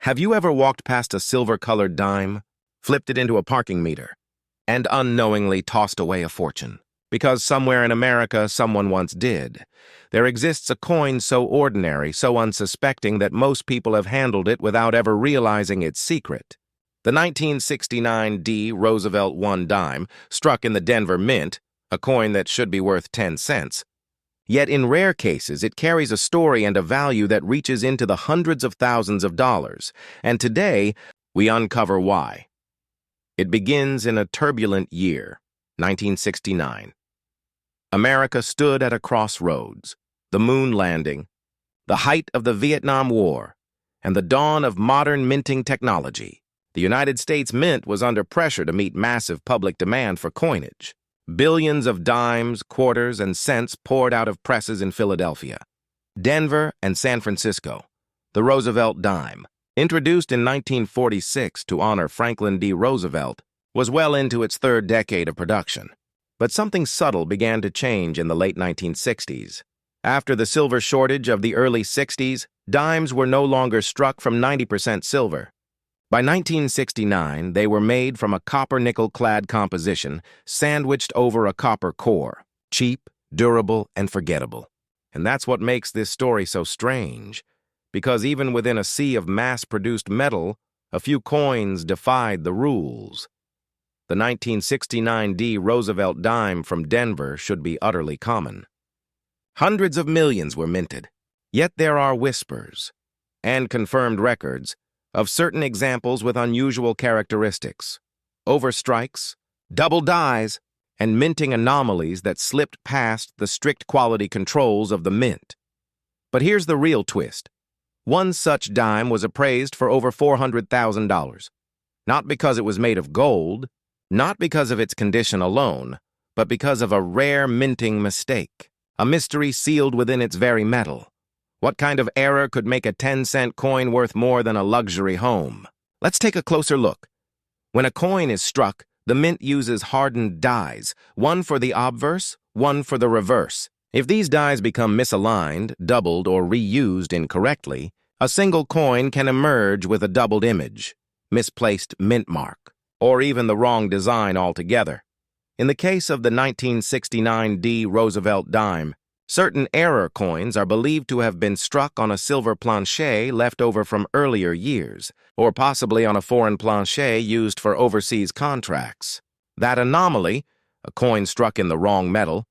Have you ever walked past a silver-colored dime, flipped it into a parking meter, and unknowingly tossed away a fortune? Because somewhere in America someone once did. There exists a coin so ordinary, so unsuspecting that most people have handled it without ever realizing its secret. The 1969 D Roosevelt one dime, struck in the Denver Mint, a coin that should be worth 10 cents. Yet in rare cases, it carries a story and a value that reaches into the hundreds of thousands of dollars. And today, we uncover why. It begins in a turbulent year, 1969. America stood at a crossroads, the moon landing, the height of the Vietnam War, and the dawn of modern minting technology. The United States Mint was under pressure to meet massive public demand for coinage. Billions of dimes, quarters, and cents poured out of presses in Philadelphia, Denver, and San Francisco. The Roosevelt dime, introduced in 1946 to honor Franklin D. Roosevelt, was well into its third decade of production. But something subtle began to change in the late 1960s. After the silver shortage of the early 60s, dimes were no longer struck from 90% silver. By 1969, they were made from a copper-nickel-clad composition sandwiched over a copper core, cheap, durable, and forgettable. And that's what makes this story so strange, because even within a sea of mass-produced metal, a few coins defied the rules. The 1969 D Roosevelt dime from Denver should be utterly common. Hundreds of millions were minted, yet there are whispers and confirmed records of certain examples with unusual characteristics, overstrikes, double dies, and minting anomalies that slipped past the strict quality controls of the mint. But here's the real twist. One such dime was appraised for over $400,000, not because it was made of gold, not because of its condition alone, but because of a rare minting mistake, a mystery sealed within its very metal. What kind of error could make a 10-cent coin worth more than a luxury home? Let's take a closer look. When a coin is struck, the mint uses hardened dies, one for the obverse, one for the reverse. If these dies become misaligned, doubled, or reused incorrectly, a single coin can emerge with a doubled image, misplaced mint mark, or even the wrong design altogether. In the case of the 1969 D Roosevelt dime, certain error coins are believed to have been struck on a silver planchet left over from earlier years, or possibly on a foreign planchet used for overseas contracts. That anomaly, a coin struck in the wrong metal,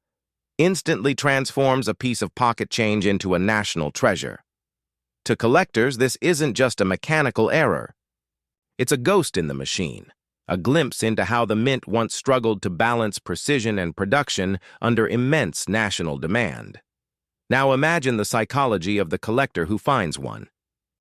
instantly transforms a piece of pocket change into a national treasure. To collectors, this isn't just a mechanical error. It's a ghost in the machine, a glimpse into how the mint once struggled to balance precision and production under immense national demand. Now imagine the psychology of the collector who finds one.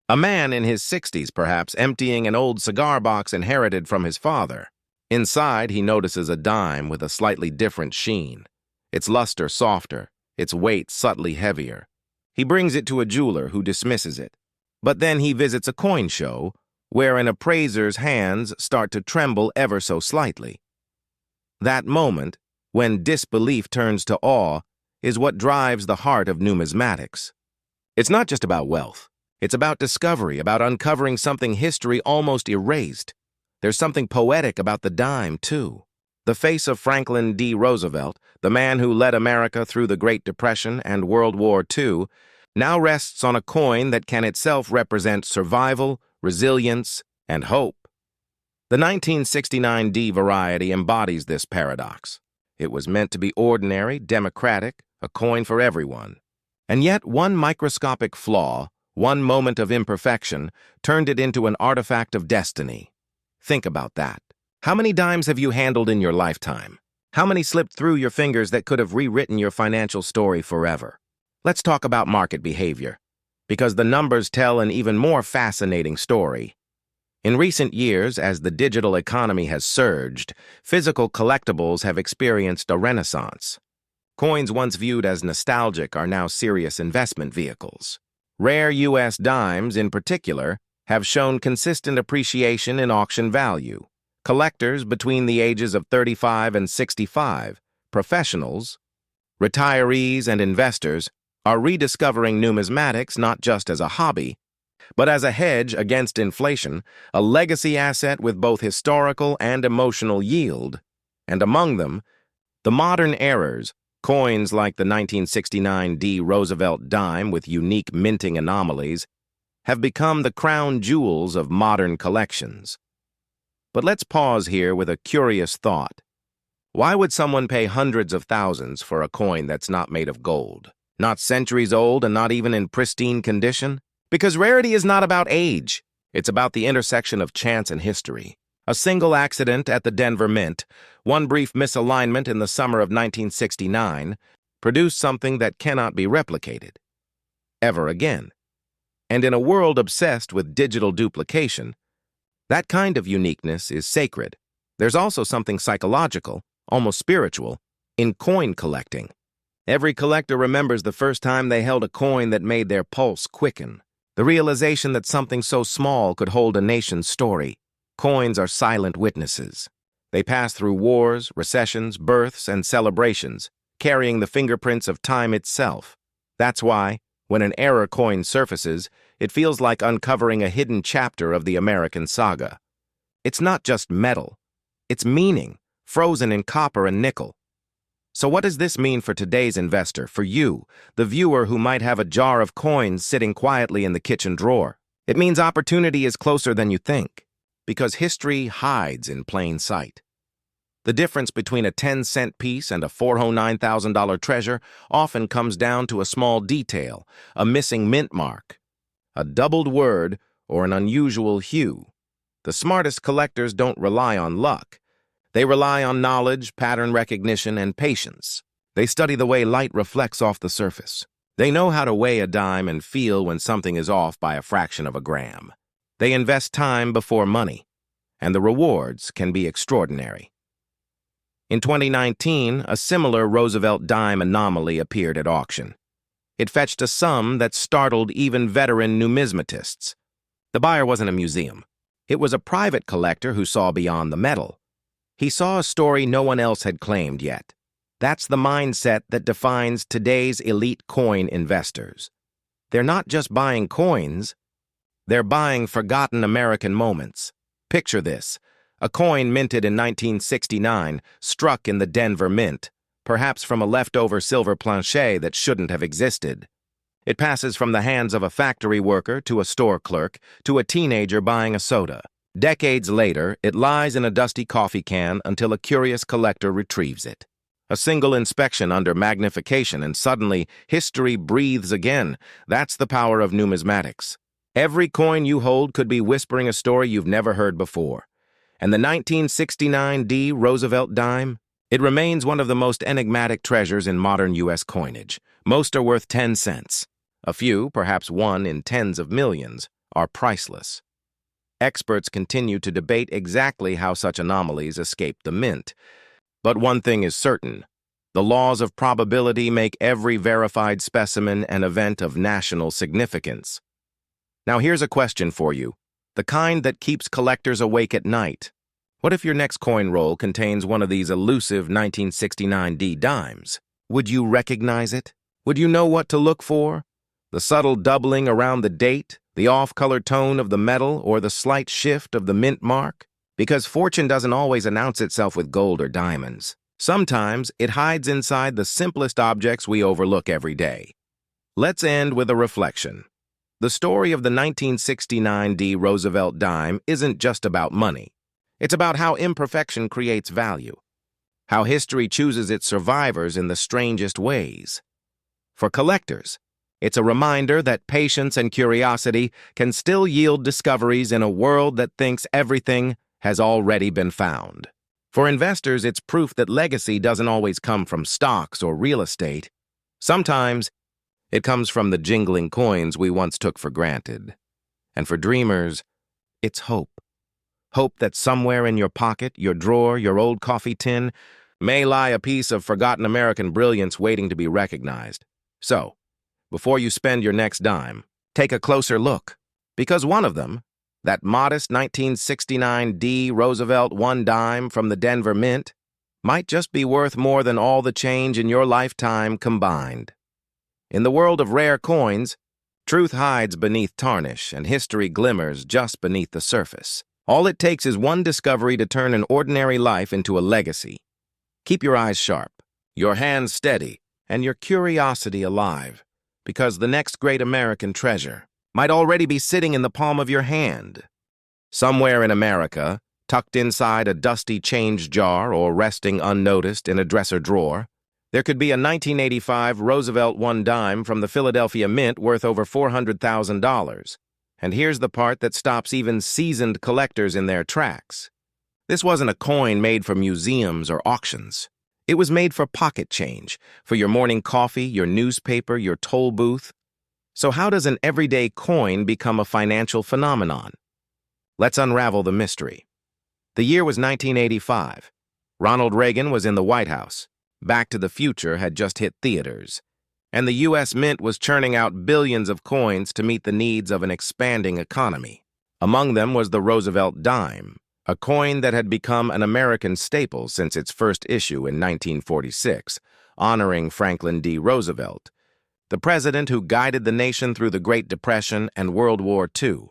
A man in his 60s, perhaps, emptying an old cigar box inherited from his father. Inside, he notices a dime with a slightly different sheen, its luster softer, its weight subtly heavier. He brings it to a jeweler who dismisses it. But then he visits a coin show, where an appraiser's hands start to tremble ever so slightly. That moment, when disbelief turns to awe, is what drives the heart of numismatics. It's not just about wealth. It's about discovery, about uncovering something history almost erased. There's something poetic about the dime, too. The face of Franklin D. Roosevelt, the man who led America through the Great Depression and World War II, now rests on a coin that can itself represent survival, resilience, and hope. The 1969 D variety embodies this paradox. It was meant to be ordinary, democratic, a coin for everyone. And yet one microscopic flaw, one moment of imperfection, turned it into an artifact of destiny. Think about that. How many dimes have you handled in your lifetime? How many slipped through your fingers that could have rewritten your financial story forever? Let's talk about market behavior, because the numbers tell an even more fascinating story. In recent years, as the digital economy has surged, physical collectibles have experienced a renaissance. Coins once viewed as nostalgic are now serious investment vehicles. Rare U.S. dimes, in particular, have shown consistent appreciation in auction value. Collectors between the ages of 35 and 65, professionals, retirees, and investors are rediscovering numismatics not just as a hobby, but as a hedge against inflation, a legacy asset with both historical and emotional yield. And among them, the modern errors, coins like the 1969 Roosevelt dime with unique minting anomalies, have become the crown jewels of modern collections. But let's pause here with a curious thought. Why would someone pay hundreds of thousands for a coin that's not made of gold, not centuries old and not even in pristine condition? Because rarity is not about age. It's about the intersection of chance and history. A single accident at the Denver Mint, one brief misalignment in the summer of 1969, produced something that cannot be replicated ever again. And in a world obsessed with digital duplication, that kind of uniqueness is sacred. There's also something psychological, almost spiritual, in coin collecting. Every collector remembers the first time they held a coin that made their pulse quicken. The realization that something so small could hold a nation's story. Coins are silent witnesses. They pass through wars, recessions, births, and celebrations, carrying the fingerprints of time itself. That's why, when an error coin surfaces, it feels like uncovering a hidden chapter of the American saga. It's not just metal. It's meaning, frozen in copper and nickel. So what does this mean for today's investor, for you, the viewer who might have a jar of coins sitting quietly in the kitchen drawer? It means opportunity is closer than you think, because history hides in plain sight. The difference between a 10-cent piece and a $409,000 treasure often comes down to a small detail, a missing mint mark, a doubled word, or an unusual hue. The smartest collectors don't rely on luck. They rely on knowledge, pattern recognition, and patience. They study the way light reflects off the surface. They know how to weigh a dime and feel when something is off by a fraction of a gram. They invest time before money, and the rewards can be extraordinary. In 2019, a similar Roosevelt dime anomaly appeared at auction. It fetched a sum that startled even veteran numismatists. The buyer wasn't a museum. It was a private collector who saw beyond the metal. He saw a story no one else had claimed yet. That's the mindset that defines today's elite coin investors. They're not just buying coins, they're buying forgotten American moments. Picture this: a coin minted in 1969, struck in the Denver Mint, perhaps from a leftover silver planchet that shouldn't have existed. It passes from the hands of a factory worker to a store clerk to a teenager buying a soda. Decades later, it lies in a dusty coffee can until a curious collector retrieves it. A single inspection under magnification and suddenly history breathes again. That's the power of numismatics. Every coin you hold could be whispering a story you've never heard before. And the 1969 Roosevelt dime? It remains one of the most enigmatic treasures in modern U.S. coinage. Most are worth 10 cents. A few, perhaps one in tens of millions, are priceless. Experts continue to debate exactly how such anomalies escape the mint. But one thing is certain: the laws of probability make every verified specimen an event of national significance. Now here's a question for you, the kind that keeps collectors awake at night. What if your next coin roll contains one of these elusive 1969 dimes? Would you recognize it? Would you know what to look for? The subtle doubling around the date, the off-color tone of the metal, or the slight shift of the mint mark? Because fortune doesn't always announce itself with gold or diamonds. Sometimes it hides inside the simplest objects we overlook every day. Let's end with a reflection. The story of the 1969 Roosevelt dime isn't just about money. It's about how imperfection creates value, how history chooses its survivors in the strangest ways. For collectors, it's a reminder that patience and curiosity can still yield discoveries in a world that thinks everything has already been found. For investors, it's proof that legacy doesn't always come from stocks or real estate. Sometimes, it comes from the jingling coins we once took for granted. And for dreamers, it's hope. Hope that somewhere in your pocket, your drawer, your old coffee tin, may lie a piece of forgotten American brilliance waiting to be recognized. So, before you spend your next dime, take a closer look. Because one of them, that modest 1969 Roosevelt one dime from the Denver Mint, might just be worth more than all the change in your lifetime combined. In the world of rare coins, Truth hides beneath tarnish, and history glimmers just beneath the surface. All it takes is one discovery to turn an ordinary life into a legacy. Keep your eyes sharp, your hands steady, and your curiosity alive, because the next great American treasure might already be sitting in the palm of your hand. Somewhere in America, tucked inside a dusty change jar or resting unnoticed in a dresser drawer, there could be a 1985 Roosevelt one dime from the Philadelphia Mint worth over $400,000. And here's the part that stops even seasoned collectors in their tracks. This wasn't a coin made for museums or auctions. It was made for pocket change, for your morning coffee, your newspaper, your toll booth. So how does an everyday coin become a financial phenomenon? Let's unravel the mystery. The year was 1985. Ronald Reagan was in the White House. Back to the Future had just hit theaters, and the U.S. Mint was churning out billions of coins to meet the needs of an expanding economy. Among them was the Roosevelt dime, a coin that had become an American staple since its first issue in 1946, honoring Franklin D. Roosevelt, the president who guided the nation through the Great Depression and World War II.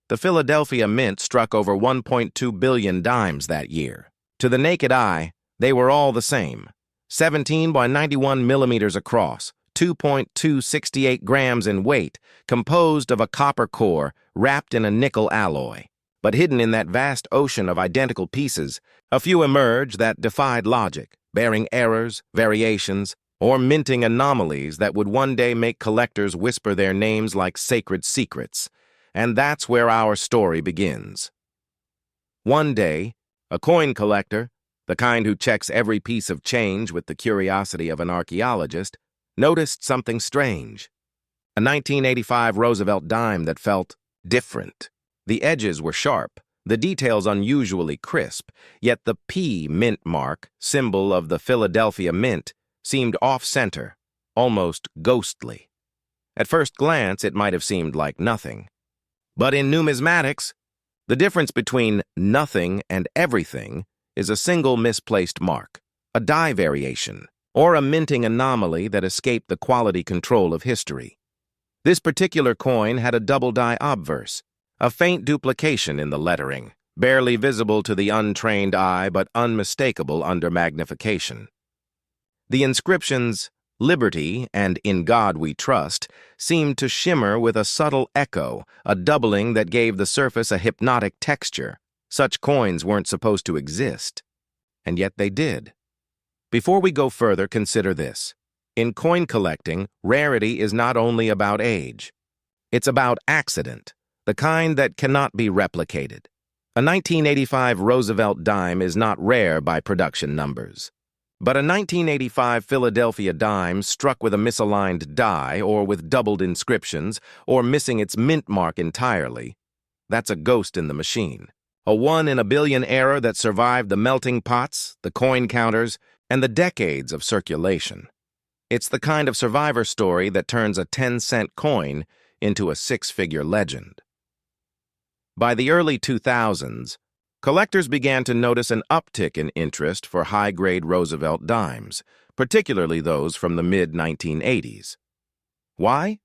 The Philadelphia Mint struck over 1.2 billion dimes that year. To the naked eye, they were all the same. 17 by 91 millimeters across, 2.268 grams in weight, composed of a copper core wrapped in a nickel alloy. But hidden in that vast ocean of identical pieces, a few emerged that defied logic, bearing errors, variations, or minting anomalies that would one day make collectors whisper their names like sacred secrets. And that's where our story begins. One day, a coin collector, the kind who checks every piece of change with the curiosity of an archaeologist, noticed something strange. A 1985 Roosevelt dime that felt different. The edges were sharp, the details unusually crisp, yet the P mint mark, symbol of the Philadelphia Mint, seemed off-center, almost ghostly. At first glance, it might have seemed like nothing. But in numismatics, the difference between nothing and everything is a single misplaced mark, a die variation, or a minting anomaly that escaped the quality control of history. This particular coin had a double die obverse, a faint duplication in the lettering, barely visible to the untrained eye but unmistakable under magnification. The inscriptions, "Liberty" and "In God We Trust," seemed to shimmer with a subtle echo, a doubling that gave the surface a hypnotic texture. Such coins weren't supposed to exist, and yet they did. Before we go further, consider this. In coin collecting, rarity is not only about age. It's about accident, the kind that cannot be replicated. A 1985 Roosevelt dime is not rare by production numbers. But a 1985 Philadelphia dime struck with a misaligned die or with doubled inscriptions or missing its mint mark entirely, that's a ghost in the machine. A one-in-a-billion error that survived the melting pots, the coin counters, and the decades of circulation. It's the kind of survivor story that turns a 10-cent coin into a six-figure legend. By the early 2000s, collectors began to notice an uptick in interest for high-grade Roosevelt dimes, particularly those from the mid-1980s. Why?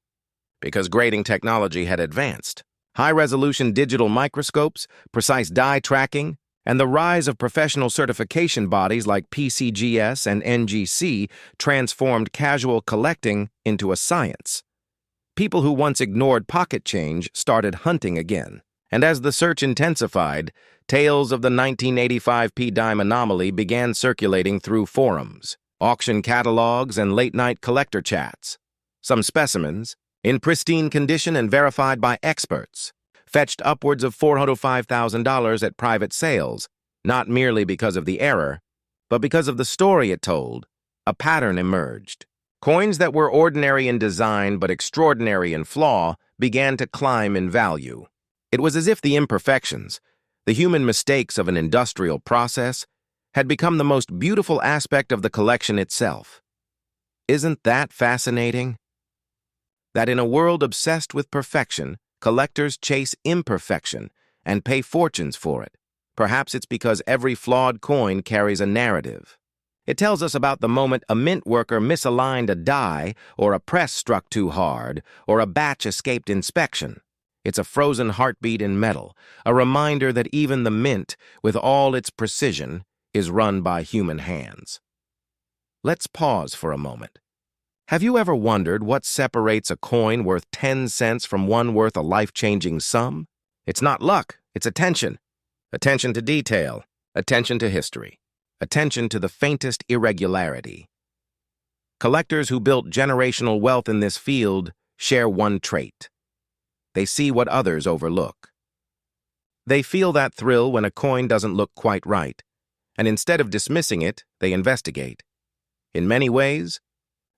Because grading technology had advanced. High-resolution digital microscopes, precise die tracking, and the rise of professional certification bodies like PCGS and NGC transformed casual collecting into a science. People who once ignored pocket change started hunting again, and as the search intensified, tales of the 1985 P-dime anomaly began circulating through forums, auction catalogs, and late-night collector chats. Some specimens, in pristine condition and verified by experts, fetched upwards of $405,000 at private sales, not merely because of the error, but because of the story it told. A pattern emerged. Coins that were ordinary in design but extraordinary in flaw began to climb in value. It was as if the imperfections, the human mistakes of an industrial process, had become the most beautiful aspect of the collection itself. Isn't that fascinating? That in a world obsessed with perfection, collectors chase imperfection and pay fortunes for it. Perhaps it's because every flawed coin carries a narrative. It tells us about the moment a mint worker misaligned a die, or a press struck too hard, or a batch escaped inspection. It's a frozen heartbeat in metal, a reminder that even the mint, with all its precision, is run by human hands. Let's pause for a moment. Have you ever wondered what separates a coin worth 10 cents from one worth a life-changing sum? It's not luck, it's attention. Attention to detail, attention to history, attention to the faintest irregularity. Collectors who built generational wealth in this field share one trait. They see what others overlook. They feel that thrill when a coin doesn't look quite right, and instead of dismissing it, they investigate. In many ways,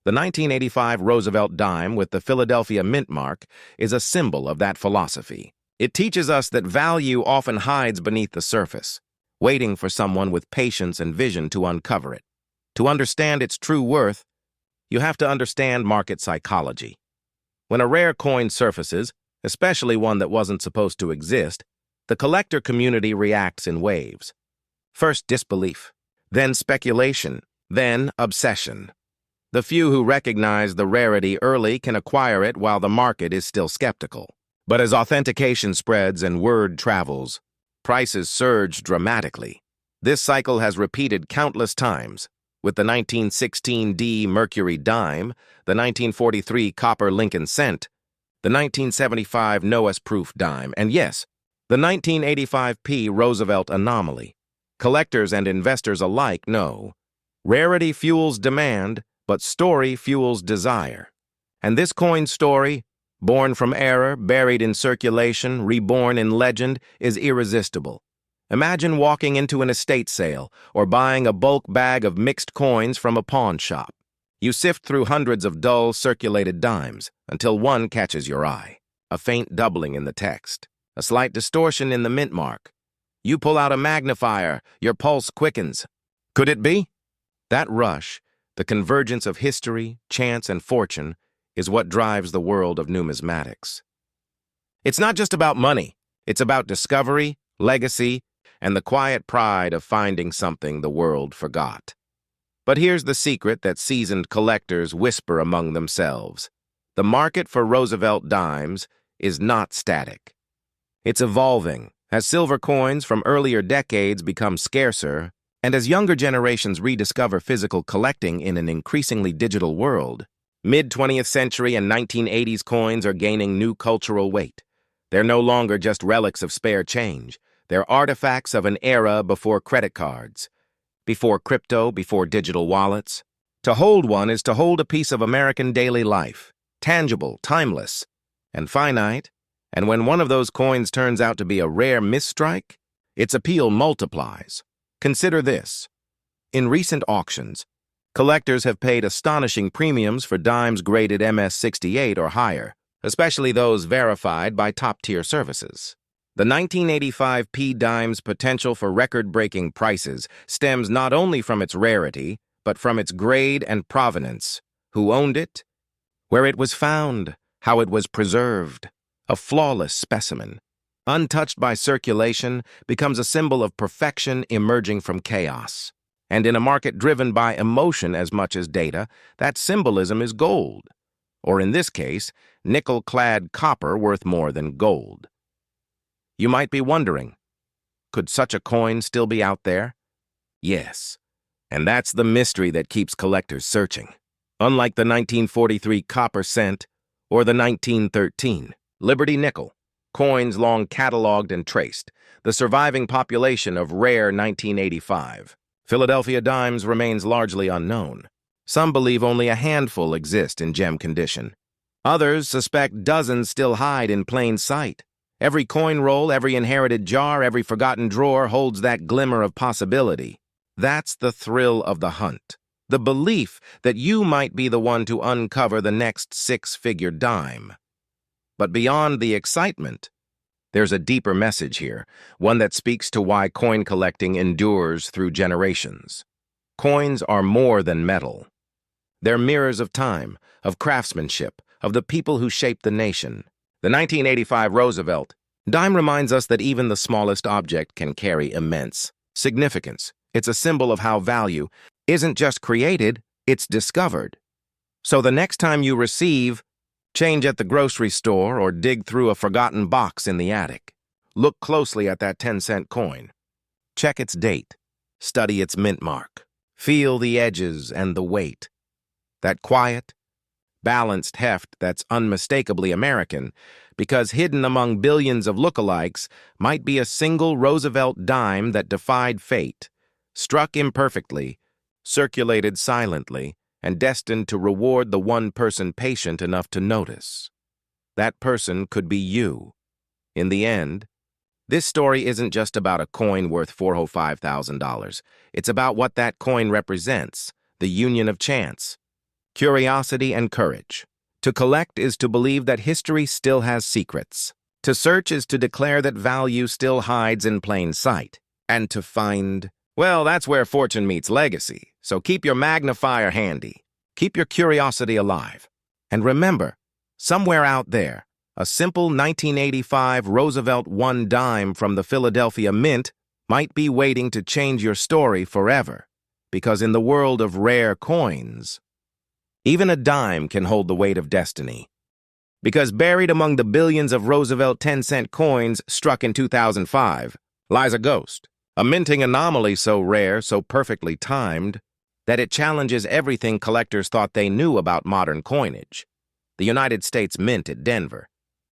the 1985 Roosevelt dime with the Philadelphia mint mark is a symbol of that philosophy. It teaches us that value often hides beneath the surface, waiting for someone with patience and vision to uncover it. To understand its true worth, you have to understand market psychology. When a rare coin surfaces, especially one that wasn't supposed to exist, the collector community reacts in waves. First disbelief, then speculation, then obsession. The few who recognize the rarity early can acquire it while the market is still skeptical. But as authentication spreads and word travels, prices surge dramatically. This cycle has repeated countless times, with the 1916 D Mercury dime, the 1943 copper Lincoln cent, the 1975 Noah's-proof dime, and yes, the 1985 P Roosevelt anomaly. Collectors and investors alike know rarity fuels demand, but story fuels desire. And this coin story, born from error, buried in circulation, reborn in legend, is irresistible. Imagine walking into an estate sale or buying a bulk bag of mixed coins from a pawn shop. You sift through hundreds of dull, circulated dimes until one catches your eye. A faint doubling in the text, a slight distortion in the mint mark. You pull out a magnifier, your pulse quickens. Could it be? That rush, the convergence of history, chance, and fortune, is what drives the world of numismatics. It's not just about money. It's about discovery, legacy, and the quiet pride of finding something the world forgot. But here's the secret that seasoned collectors whisper among themselves. The market for Roosevelt dimes is not static. It's evolving as silver coins from earlier decades become scarcer, and as younger generations rediscover physical collecting in an increasingly digital world. Mid-20th century and 1980s coins are gaining new cultural weight. They're no longer just relics of spare change. They're artifacts of an era before credit cards, before crypto, before digital wallets. To hold one is to hold a piece of American daily life, tangible, timeless, and finite. And when one of those coins turns out to be a rare misstrike, its appeal multiplies. Consider this. In recent auctions, collectors have paid astonishing premiums for dimes graded MS-68 or higher, especially those verified by top-tier services. The 1985 P dime's potential for record-breaking prices stems not only from its rarity, but from its grade and provenance. Who owned it? Where it was found? How it was preserved? A flawless specimen, untouched by circulation, becomes a symbol of perfection emerging from chaos. And in a market driven by emotion as much as data, that symbolism is gold. Or in this case, nickel-clad copper worth more than gold. You might be wondering, could such a coin still be out there? Yes, and that's the mystery that keeps collectors searching. Unlike the 1943 copper cent or the 1913 Liberty nickel, coins long cataloged and traced, the surviving population of rare 1985 Philadelphia dimes remains largely unknown. Some believe only a handful exist in gem condition. Others suspect dozens still hide in plain sight. Every coin roll, every inherited jar, every forgotten drawer holds that glimmer of possibility. That's the thrill of the hunt. The belief that you might be the one to uncover the next six-figure dime. But beyond the excitement, there's a deeper message here, one that speaks to why coin collecting endures through generations. Coins are more than metal. They're mirrors of time, of craftsmanship, of the people who shaped the nation. The 1985 Roosevelt dime reminds us that even the smallest object can carry immense significance. It's a symbol of how value, isn't just created, it's discovered. So the next time you receive change at the grocery store or dig through a forgotten box in the attic, look closely at that 10-cent coin. Check its date. Study its mint mark. Feel the edges and the weight. That quiet, balanced heft that's unmistakably American, because hidden among billions of lookalikes might be a single Roosevelt dime that defied fate, struck imperfectly, circulated silently, and destined to reward the one person patient enough to notice. That person could be you. In the end, this story isn't just about a coin worth $405,000. It's about what that coin represents, the union of chance, curiosity, and courage. To collect is to believe that history still has secrets. To search is to declare that value still hides in plain sight. And to find, well, that's where fortune meets legacy. So keep your magnifier handy. Keep your curiosity alive. And remember, somewhere out there, a simple 1985 Roosevelt one dime from the Philadelphia Mint might be waiting to change your story forever. Because in the world of rare coins, even a dime can hold the weight of destiny. Because buried among the billions of Roosevelt 10-cent coins struck in 2005 lies a ghost, a minting anomaly so rare, so perfectly timed, that it challenges everything collectors thought they knew about modern coinage. The United States Mint at Denver.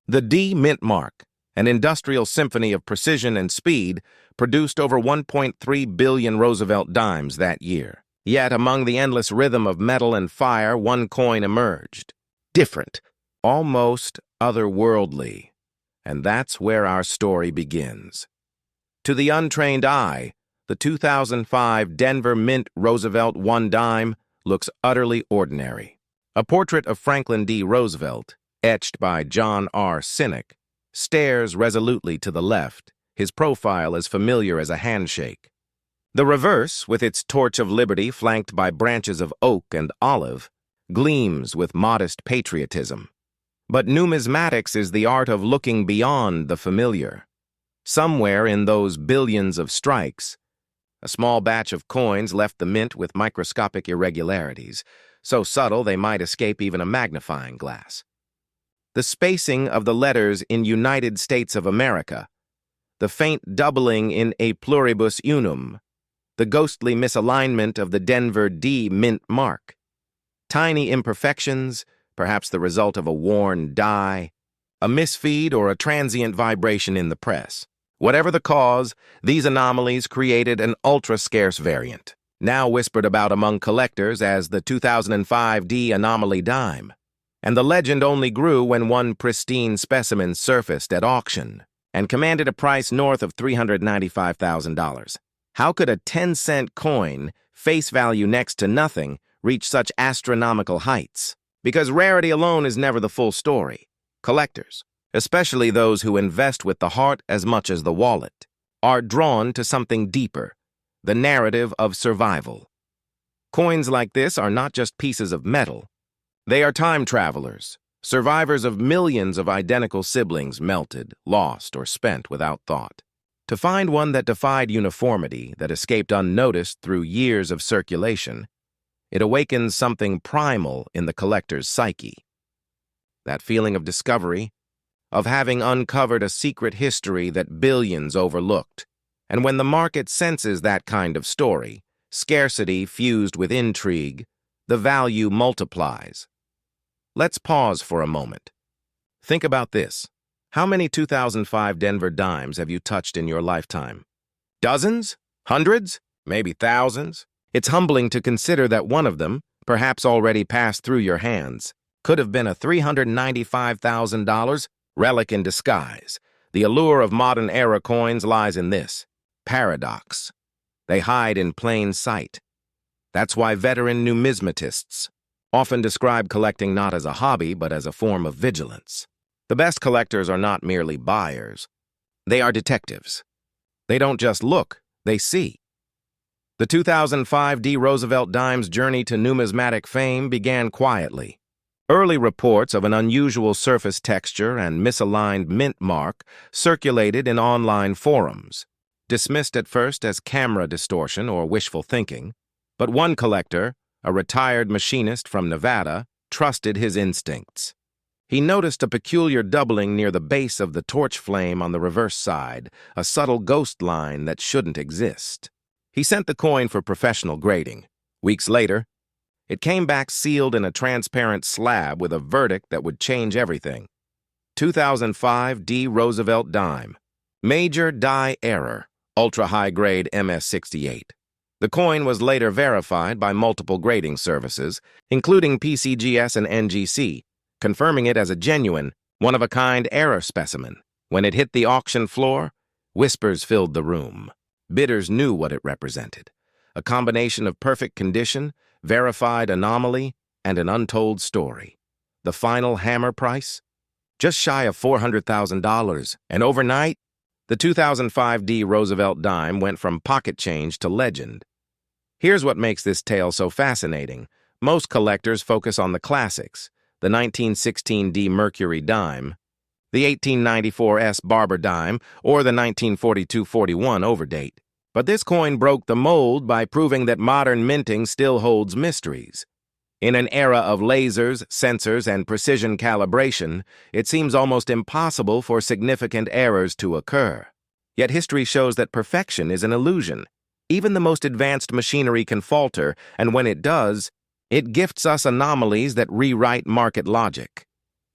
The D Mint mark, an industrial symphony of precision and speed, produced over 1.3 billion Roosevelt dimes that year. Yet, among the endless rhythm of metal and fire, one coin emerged. Different, almost otherworldly. And that's where our story begins. To the untrained eye, the 2005 Denver Mint Roosevelt one dime looks utterly ordinary. A portrait of Franklin D. Roosevelt, etched by John R. Sinek, stares resolutely to the left, his profile as familiar as a handshake. The reverse, with its torch of liberty flanked by branches of oak and olive, gleams with modest patriotism. But numismatics is the art of looking beyond the familiar. Somewhere in those billions of strikes, a small batch of coins left the mint with microscopic irregularities, so subtle they might escape even a magnifying glass. The spacing of the letters in United States of America, the faint doubling in a pluribus unum, the ghostly misalignment of the Denver D Mint mark. Tiny imperfections, perhaps the result of a worn die, a misfeed or a transient vibration in the press. Whatever the cause, these anomalies created an ultra-scarce variant, now whispered about among collectors as the 2005 D Anomaly dime. And the legend only grew when one pristine specimen surfaced at auction and commanded a price north of $395,000. How could a 10-cent coin, face value next to nothing, reach such astronomical heights? Because rarity alone is never the full story. Collectors, especially those who invest with the heart as much as the wallet, are drawn to something deeper, the narrative of survival. Coins like this are not just pieces of metal. They are time travelers, survivors of millions of identical siblings melted, lost, or spent without thought. To find one that defied uniformity, that escaped unnoticed through years of circulation, it awakens something primal in the collector's psyche. That feeling of discovery, of having uncovered a secret history that billions overlooked. And when the market senses that kind of story, scarcity fused with intrigue, the value multiplies. Let's pause for a moment. Think about this. How many 2005 Denver dimes have you touched in your lifetime? Dozens? Hundreds? Maybe thousands? It's humbling to consider that one of them, perhaps already passed through your hands, could have been a $395,000 relic in disguise. The allure of modern-era coins lies in this paradox. They hide in plain sight. That's why veteran numismatists often describe collecting not as a hobby, but as a form of vigilance. The best collectors are not merely buyers. They are detectives. They don't just look, they see. The 2005 D. Roosevelt dime's journey to numismatic fame began quietly. Early reports of an unusual surface texture and misaligned mint mark circulated in online forums. Dismissed at first as camera distortion or wishful thinking, But one collector, a retired machinist from Nevada, trusted his instincts. He noticed a peculiar doubling near the base of the torch flame on the reverse side, a subtle ghost line that shouldn't exist. He sent the coin for professional grading. Weeks later, it came back sealed in a transparent slab with a verdict that would change everything. 2005 D. Roosevelt dime. Major die error, ultra-high-grade MS-68. The coin was later verified by multiple grading services, including PCGS and NGC, confirming it as a genuine, one-of-a-kind error specimen. When it hit the auction floor, whispers filled the room. Bidders knew what it represented. A combination of perfect condition, verified anomaly, and an untold story. The final hammer price? Just shy of $400,000, and overnight, the 2005 D. Roosevelt dime went from pocket change to legend. Here's what makes this tale so fascinating. Most collectors focus on the classics, the 1916 D. Mercury dime, the 1894 S. Barber dime, or the 1942-41 overdate. But this coin broke the mold by proving that modern minting still holds mysteries. In an era of lasers, sensors, and precision calibration, it seems almost impossible for significant errors to occur. Yet history shows that perfection is an illusion. Even the most advanced machinery can falter, and when it does, it gifts us anomalies that rewrite market logic.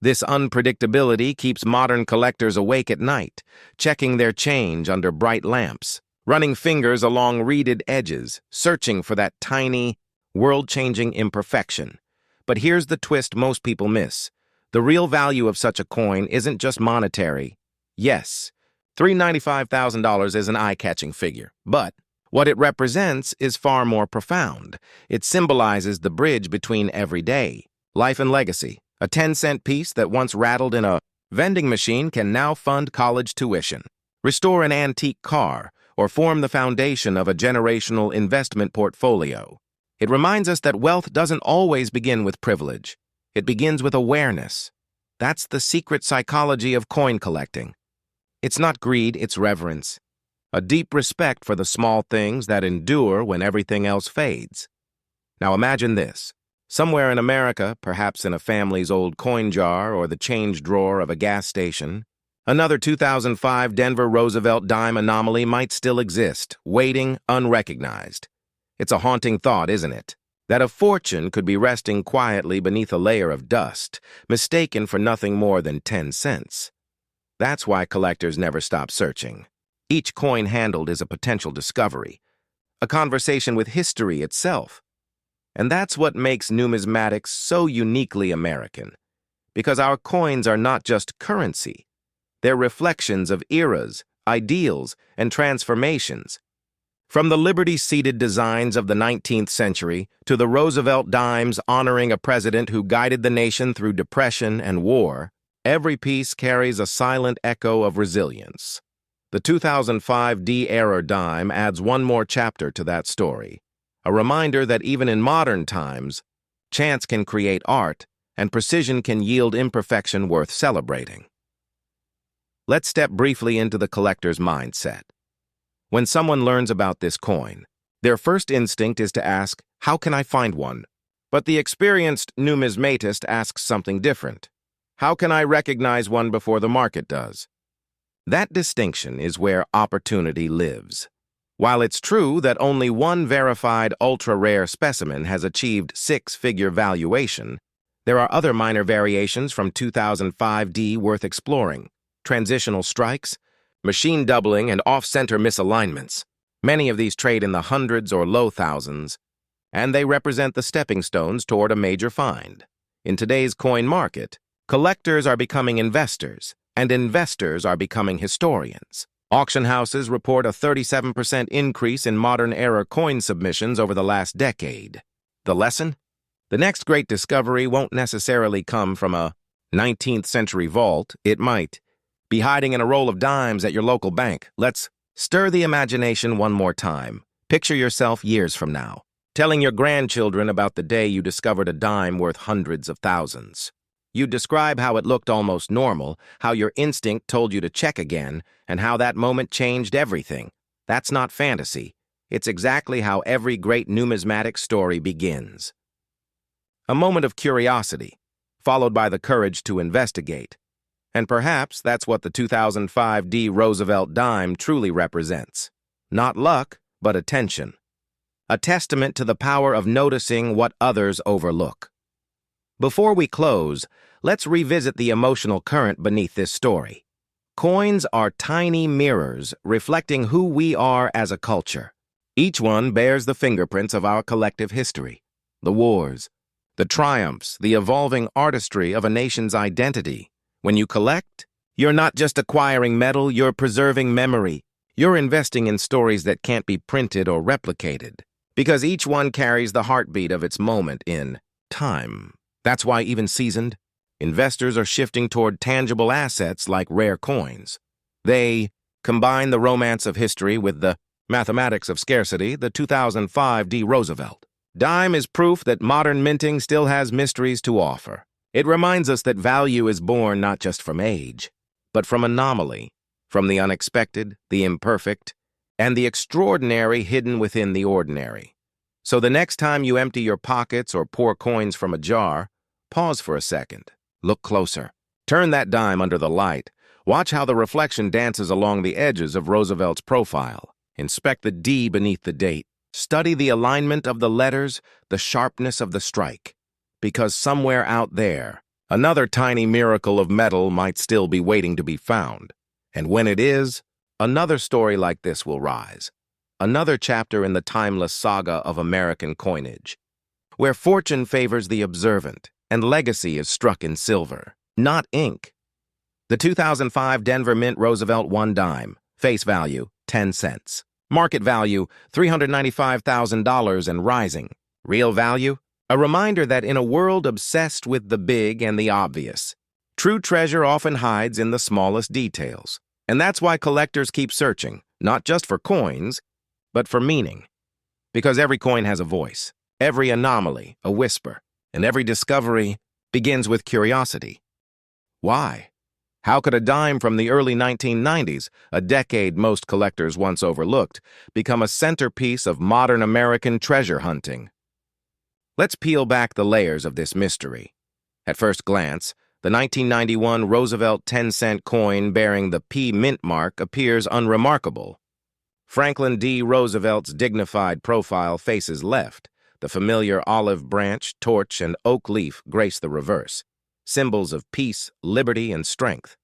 This unpredictability keeps modern collectors awake at night, checking their change under bright lamps, running fingers along reeded edges, searching for that tiny, world-changing imperfection. But here's the twist most people miss. The real value of such a coin isn't just monetary. Yes, $395,000 is an eye-catching figure, but what it represents is far more profound. It symbolizes the bridge between everyday, life and legacy. A 10-cent piece that once rattled in a vending machine can now fund college tuition, restore an antique car, or form the foundation of a generational investment portfolio. It reminds us that wealth doesn't always begin with privilege. It begins with awareness. That's the secret psychology of coin collecting. It's not greed, it's reverence. A deep respect for the small things that endure when everything else fades. Now imagine this. Somewhere in America, perhaps in a family's old coin jar or the change drawer of a gas station, another 2005 Denver Roosevelt dime anomaly might still exist, waiting unrecognized. It's a haunting thought, isn't it? That a fortune could be resting quietly beneath a layer of dust, mistaken for nothing more than 10 cents. That's why collectors never stop searching. Each coin handled is a potential discovery, a conversation with history itself. And that's what makes numismatics so uniquely American. Because our coins are not just currency. They're reflections of eras, ideals, and transformations. From the liberty-seated designs of the 19th century to the Roosevelt dimes honoring a president who guided the nation through depression and war, every piece carries a silent echo of resilience. The 2005 D-era dime adds one more chapter to that story, a reminder that even in modern times, chance can create art and precision can yield imperfection worth celebrating. Let's step briefly into the collector's mindset. When someone learns about this coin, their first instinct is to ask, how can I find one? But the experienced numismatist asks something different. How can I recognize one before the market does? That distinction is where opportunity lives. While it's true that only one verified ultra-rare specimen has achieved six-figure valuation, there are other minor variations from 2005 D worth exploring. Transitional strikes, machine doubling, and off-center misalignments. Many of these trade in the hundreds or low thousands, and they represent the stepping stones toward a major find. In today's coin market, collectors are becoming investors, and investors are becoming historians. Auction houses report a 37% increase in modern-era coin submissions over the last decade. The lesson? The next great discovery won't necessarily come from a 19th century vault. It might be hiding in a roll of dimes at your local bank. Let's stir the imagination one more time. Picture yourself years from now, telling your grandchildren about the day you discovered a dime worth hundreds of thousands. You'd describe how it looked almost normal, how your instinct told you to check again, and how that moment changed everything. That's not fantasy. It's exactly how every great numismatic story begins. A moment of curiosity, followed by the courage to investigate. And perhaps that's what the 2005 Roosevelt dime truly represents. Not luck, but attention. A testament to the power of noticing what others overlook. Before we close, let's revisit the emotional current beneath this story. Coins are tiny mirrors reflecting who we are as a culture. Each one bears the fingerprints of our collective history, the wars, the triumphs, the evolving artistry of a nation's identity. When you collect, you're not just acquiring metal, you're preserving memory. You're investing in stories that can't be printed or replicated, because each one carries the heartbeat of its moment in time. That's why even seasoned investors are shifting toward tangible assets like rare coins. They combine the romance of history with the mathematics of scarcity. The 2005 Roosevelt dime is proof that modern minting still has mysteries to offer. It reminds us that value is born not just from age, but from anomaly, from the unexpected, the imperfect, and the extraordinary hidden within the ordinary. So the next time you empty your pockets or pour coins from a jar, pause for a second. Look closer. Turn that dime under the light. Watch how the reflection dances along the edges of Roosevelt's profile. Inspect the D beneath the date. Study the alignment of the letters, the sharpness of the strike. Because somewhere out there, another tiny miracle of metal might still be waiting to be found. And when it is, another story like this will rise. Another chapter in the timeless saga of American coinage, where fortune favors the observant and legacy is struck in silver, not ink. The 2005 Denver Mint Roosevelt 1 dime, face value, 10 cents. Market value, $395,000 and rising. Real value? A reminder that in a world obsessed with the big and the obvious, true treasure often hides in the smallest details. And that's why collectors keep searching, not just for coins, but for meaning. Because every coin has a voice, every anomaly, a whisper, and every discovery begins with curiosity. Why? How could a dime from the early 1990s, a decade most collectors once overlooked, become a centerpiece of modern American treasure hunting? Let's peel back the layers of this mystery. At first glance, the 1991 Roosevelt 10-cent coin bearing the P mint mark appears unremarkable. Franklin D. Roosevelt's dignified profile faces left. The familiar olive branch, torch, and oak leaf grace the reverse, symbols of peace, liberty, and strength.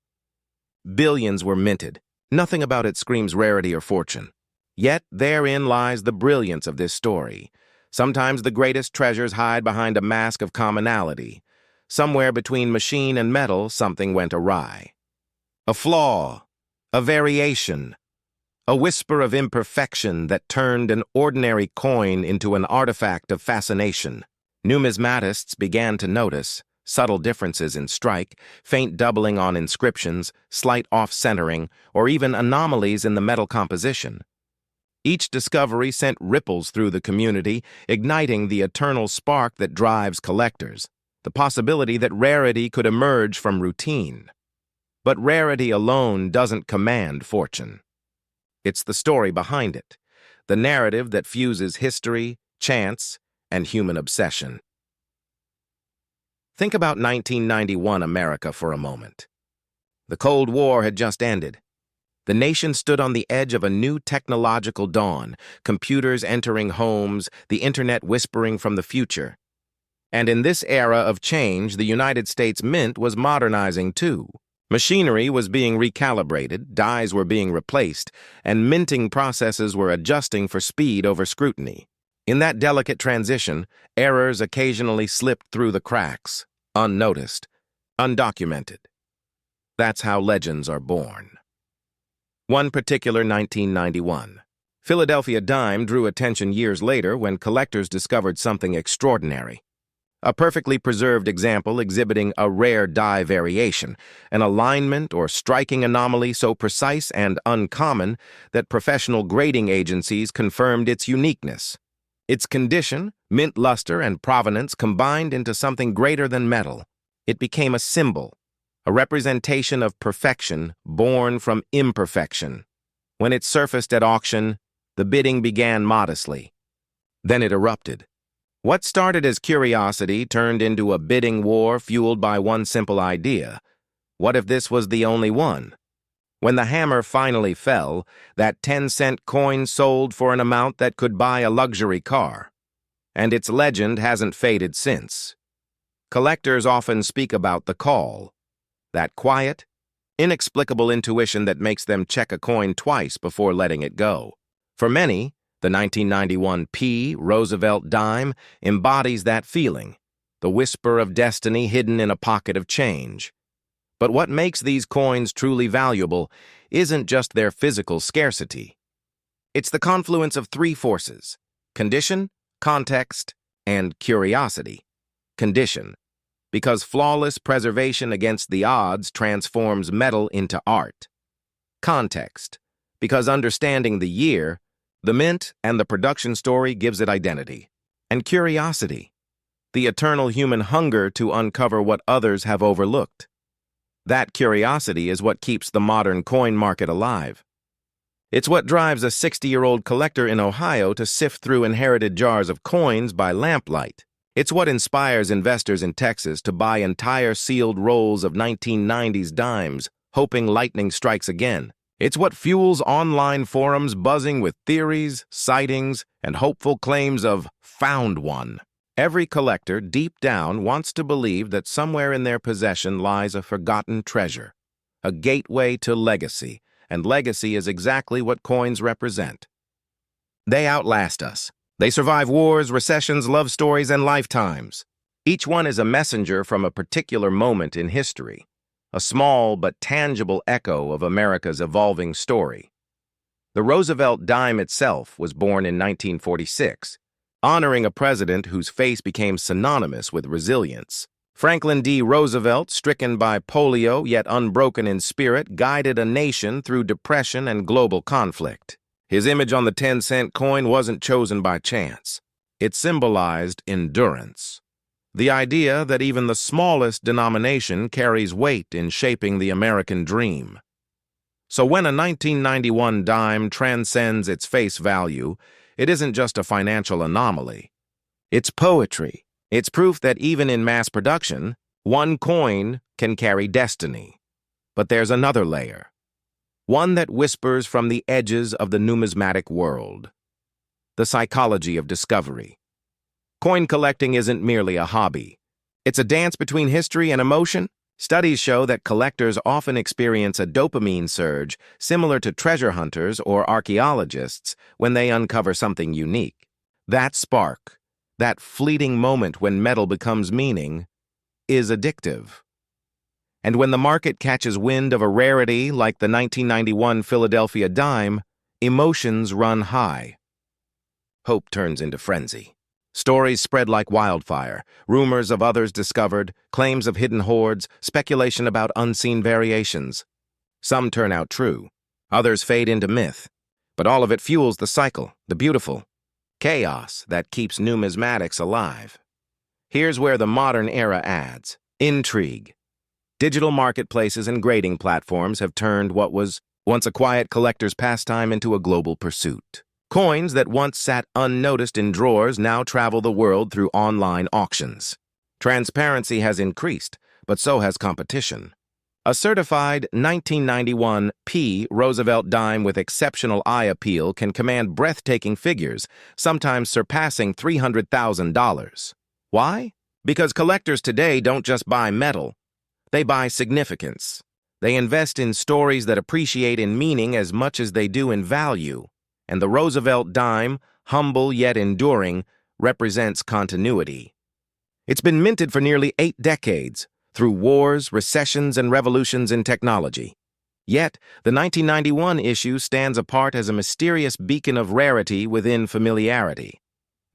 Billions were minted. Nothing about it screams rarity or fortune. Yet therein lies the brilliance of this story. Sometimes the greatest treasures hide behind a mask of commonality. Somewhere between machine and metal, something went awry. A flaw, a variation, a whisper of imperfection that turned an ordinary coin into an artifact of fascination. Numismatists began to notice subtle differences in strike, faint doubling on inscriptions, slight off-centering, or even anomalies in the metal composition. Each discovery sent ripples through the community, igniting the eternal spark that drives collectors, the possibility that rarity could emerge from routine. But rarity alone doesn't command fortune. It's the story behind it, the narrative that fuses history, chance, and human obsession. Think about 1991 America for a moment. The Cold War had just ended. The nation stood on the edge of a new technological dawn, computers entering homes, the internet whispering from the future. And in this era of change, the United States Mint was modernizing too. Machinery was being recalibrated, dies were being replaced, and minting processes were adjusting for speed over scrutiny. In that delicate transition, errors occasionally slipped through the cracks, unnoticed, undocumented. That's how legends are born. One particular 1991 Philadelphia dime drew attention years later when collectors discovered something extraordinary. A perfectly preserved example exhibiting a rare die variation, an alignment or striking anomaly so precise and uncommon that professional grading agencies confirmed its uniqueness. Its condition, mint luster, and provenance combined into something greater than metal. It became a symbol, a representation of perfection born from imperfection. When it surfaced at auction, The bidding began modestly. Then it erupted. What started as curiosity turned into a bidding war fueled by one simple idea. What if this was the only one? When the hammer finally fell, that 10-cent coin sold for an amount that could buy a luxury car. And its legend hasn't faded since. Collectors often speak about the call, that quiet, inexplicable intuition that makes them check a coin twice before letting it go. For many, the 1991 Roosevelt dime embodies that feeling, the whisper of destiny hidden in a pocket of change. But what makes these coins truly valuable isn't just their physical scarcity. It's the confluence of three forces: condition, context, and curiosity. Condition, because flawless preservation against the odds transforms metal into art. Context, because understanding the year, the mint, and the production story gives it identity. And curiosity, the eternal human hunger to uncover what others have overlooked. That curiosity is what keeps the modern coin market alive. It's what drives a 60-year-old collector in Ohio to sift through inherited jars of coins by lamplight. It's what inspires investors in Texas to buy entire sealed rolls of 1990s dimes, hoping lightning strikes again. It's what fuels online forums buzzing with theories, sightings, and hopeful claims of "found one." Every collector, deep down, wants to believe that somewhere in their possession lies a forgotten treasure, a gateway to legacy, and legacy is exactly what coins represent. They outlast us. They survive wars, recessions, love stories, and lifetimes. Each one is a messenger from a particular moment in history, a small but tangible echo of America's evolving story. The Roosevelt dime itself was born in 1946, honoring a president whose face became synonymous with resilience. Franklin D. Roosevelt, stricken by polio yet unbroken in spirit, guided a nation through depression and global conflict. His image on the 10-cent coin wasn't chosen by chance. It symbolized endurance. The idea that even the smallest denomination carries weight in shaping the American dream. So when a 1991 dime transcends its face value, it isn't just a financial anomaly. It's poetry. It's proof that even in mass production, one coin can carry destiny. But there's another layer, one that whispers from the edges of the numismatic world. The psychology of discovery. Coin collecting isn't merely a hobby. It's a dance between history and emotion. Studies show that collectors often experience a dopamine surge similar to treasure hunters or archaeologists when they uncover something unique. That spark, that fleeting moment when metal becomes meaning, is addictive. And when the market catches wind of a rarity like the 1991 Philadelphia dime, emotions run high. Hope turns into frenzy. Stories spread like wildfire, rumors of others discovered, claims of hidden hoards, speculation about unseen variations. Some turn out true, others fade into myth, but all of it fuels the cycle, the beautiful chaos that keeps numismatics alive. Here's where the modern era adds intrigue. Digital marketplaces and grading platforms have turned what was once a quiet collector's pastime into a global pursuit. Coins that once sat unnoticed in drawers now travel the world through online auctions. Transparency has increased, but so has competition. A certified 1991 Roosevelt dime with exceptional eye appeal can command breathtaking figures, sometimes surpassing $300,000. Why? Because collectors today don't just buy metal, they buy significance. They invest in stories that appreciate in meaning as much as they do in value. And the Roosevelt dime, humble yet enduring, represents continuity. It's been minted for nearly 8 decades, through wars, recessions, and revolutions in technology. Yet, the 1991 issue stands apart as a mysterious beacon of rarity within familiarity.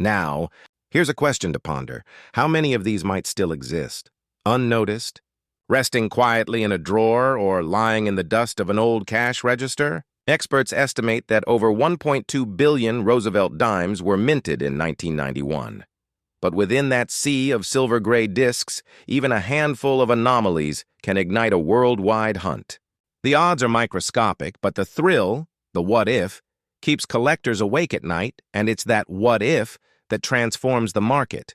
Now, here's a question to ponder. How many of these might still exist, unnoticed, resting quietly in a drawer or lying in the dust of an old cash register? Experts estimate that over 1.2 billion Roosevelt dimes were minted in 1991. But within that sea of silver-gray discs, even a handful of anomalies can ignite a worldwide hunt. The odds are microscopic, but the thrill, the what if, keeps collectors awake at night, and it's that what if that transforms the market.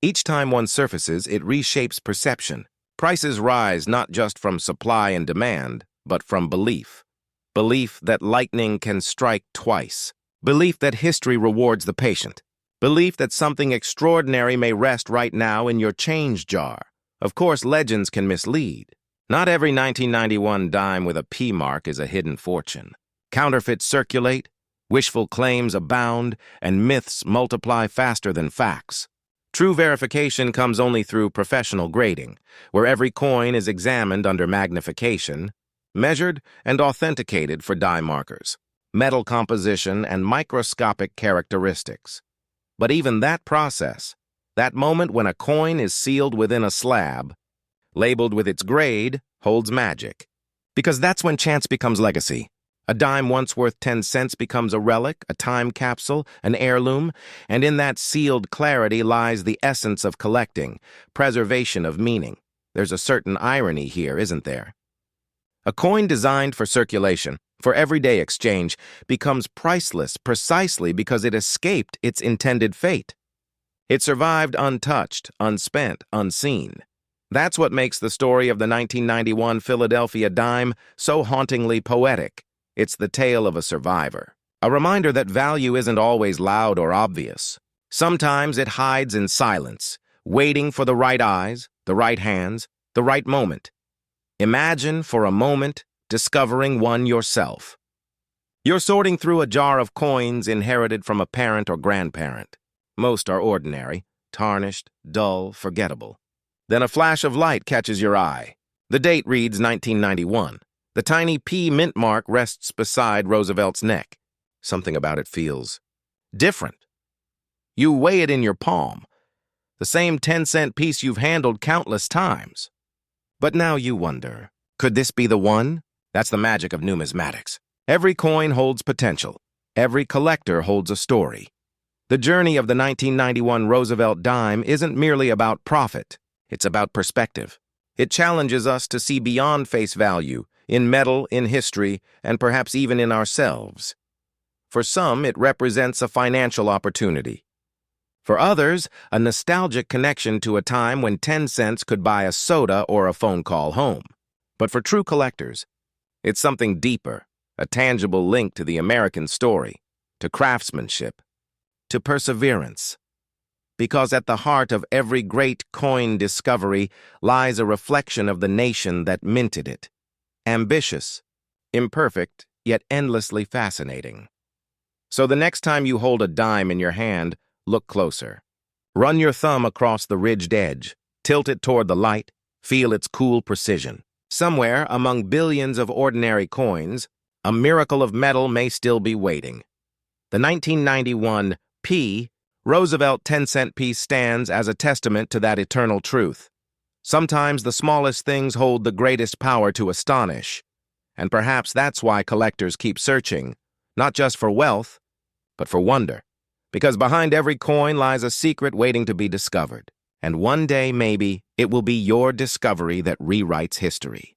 Each time one surfaces, it reshapes perception. Prices rise not just from supply and demand, but from belief. Belief that lightning can strike twice. Belief that history rewards the patient. Belief that something extraordinary may rest right now in your change jar. Of course, legends can mislead. Not every 1991 dime with a P mark is a hidden fortune. Counterfeits circulate, wishful claims abound, and myths multiply faster than facts. True verification comes only through professional grading, where every coin is examined under magnification, measured and authenticated for die markers, metal composition, and microscopic characteristics. But even that process, that moment when a coin is sealed within a slab, labeled with its grade, holds magic. Because that's when chance becomes legacy. A dime once worth 10 cents becomes a relic, a time capsule, an heirloom, and in that sealed clarity lies the essence of collecting, preservation of meaning. There's a certain irony here, isn't there? A coin designed for circulation, for everyday exchange, becomes priceless precisely because it escaped its intended fate. It survived untouched, unspent, unseen. That's what makes the story of the 1991 Philadelphia dime so hauntingly poetic. It's the tale of a survivor. A reminder that value isn't always loud or obvious. Sometimes it hides in silence, waiting for the right eyes, the right hands, the right moment. Imagine, for a moment, discovering one yourself. You're sorting through a jar of coins inherited from a parent or grandparent. Most are ordinary, tarnished, dull, forgettable. Then a flash of light catches your eye. The date reads 1991. The tiny P mint mark rests beside Roosevelt's neck. Something about it feels different. You weigh it in your palm, the same 10-cent piece you've handled countless times. But now you wonder, could this be the one? That's the magic of numismatics. Every coin holds potential. Every collector holds a story. The journey of the 1991 Roosevelt dime isn't merely about profit. It's about perspective. It challenges us to see beyond face value, in metal, in history, and perhaps even in ourselves. For some, it represents a financial opportunity. For others, a nostalgic connection to a time when 10 cents could buy a soda or a phone call home. But for true collectors, it's something deeper, a tangible link to the American story, to craftsmanship, to perseverance. Because at the heart of every great coin discovery lies a reflection of the nation that minted it. Ambitious, imperfect, yet endlessly fascinating. So the next time you hold a dime in your hand, look closer. Run your thumb across the ridged edge, tilt it toward the light, feel its cool precision. Somewhere among billions of ordinary coins, a miracle of metal may still be waiting. The 1991 P Roosevelt 10-cent piece stands as a testament to that eternal truth. Sometimes the smallest things hold the greatest power to astonish, and perhaps that's why collectors keep searching, not just for wealth, but for wonder. Because behind every coin lies a secret waiting to be discovered. And one day, maybe, it will be your discovery that rewrites history.